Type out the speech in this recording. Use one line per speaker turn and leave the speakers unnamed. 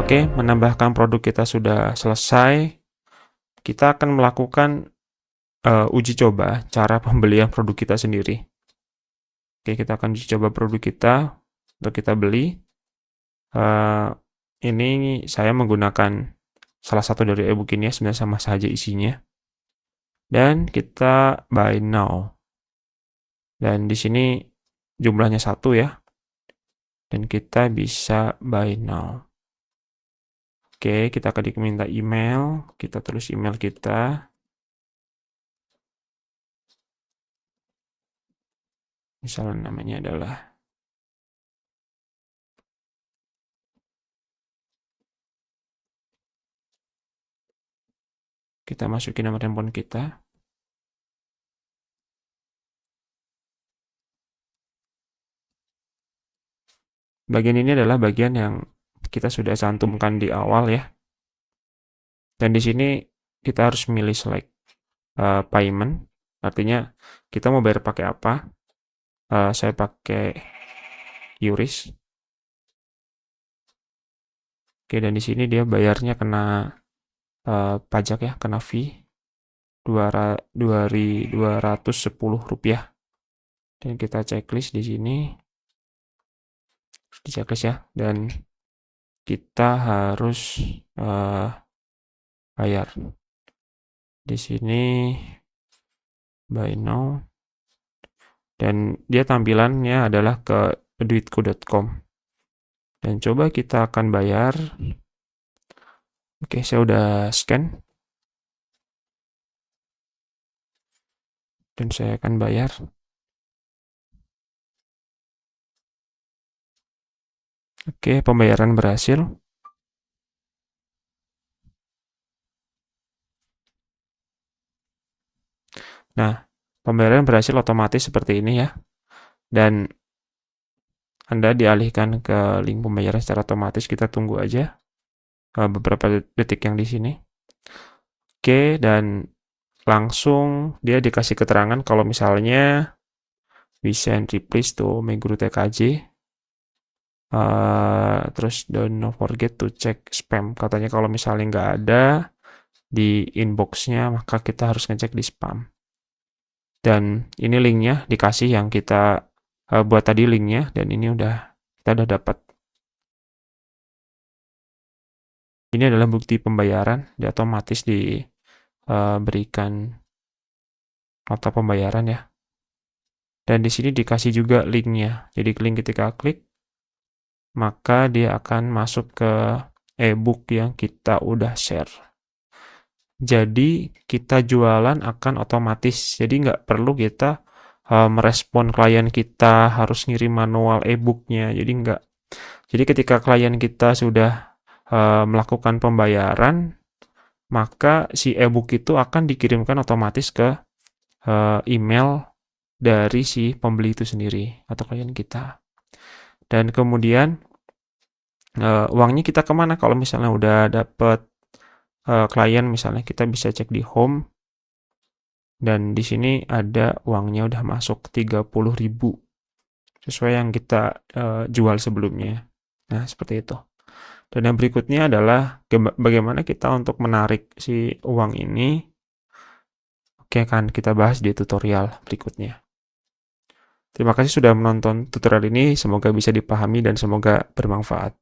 Oke, menambahkan produk kita sudah selesai. Kita akan melakukan uji coba cara pembelian produk kita sendiri. Oke, kita akan uji coba produk kita untuk kita beli. Ini saya menggunakan salah satu dari ebook ini ya, sebenarnya sama saja isinya. Dan kita buy now. Dan di sini jumlahnya 1 ya. Dan kita bisa buy now. Oke, kita akan diminta email. Kita tulis email kita. Misalnya namanya adalah kita masukin nomor handphone kita. Bagian ini adalah bagian yang kita sudah cantumkan di awal ya. Dan di sini kita harus milih select payment. Artinya kita mau bayar pakai apa? Saya pakai QRIS. Oke, dan di sini dia bayarnya kena pajak ya, kena fee Rp210. Dan kita checklist di sini. Di checklist ya, dan kita harus bayar. Di sini buy now. Dan dia tampilannya adalah ke duitku.com. Dan coba kita akan bayar. Oke, saya udah scan. Dan saya akan bayar. Oke, pembayaran berhasil. Nah, pembayaran berhasil otomatis seperti ini ya. Dan Anda dialihkan ke link pembayaran secara otomatis. Kita tunggu aja beberapa detik yang di sini. Oke, dan langsung dia dikasih keterangan kalau misalnya we send replies to Meguru TKJ. Terus don't forget to check spam. Katanya kalau misalnya nggak ada di inboxnya, maka kita harus ngecek di spam. Dan ini linknya dikasih yang kita buat tadi linknya, dan ini kita udah dapat. Ini adalah bukti pembayaran, dia otomatis diberikan nota pembayaran ya. Dan di sini dikasih juga linknya. Jadi link ketika klik, maka dia akan masuk ke ebook yang kita udah share. Jadi kita jualan akan otomatis. Jadi nggak perlu kita merespon klien kita harus ngirim manual ebooknya. Jadi nggak. Jadi ketika klien kita sudah melakukan pembayaran, maka si ebook itu akan dikirimkan otomatis ke email dari si pembeli itu sendiri atau klien kita. Dan kemudian uangnya kita kemana kalau misalnya udah dapet klien, misalnya kita bisa cek di home, dan di sini ada uangnya udah masuk 30.000 sesuai yang kita jual sebelumnya. Nah, seperti itu. Dan yang berikutnya adalah bagaimana kita untuk menarik si uang ini. Oke, akan kita bahas di tutorial berikutnya. Terima kasih sudah menonton tutorial ini, semoga bisa dipahami dan semoga bermanfaat.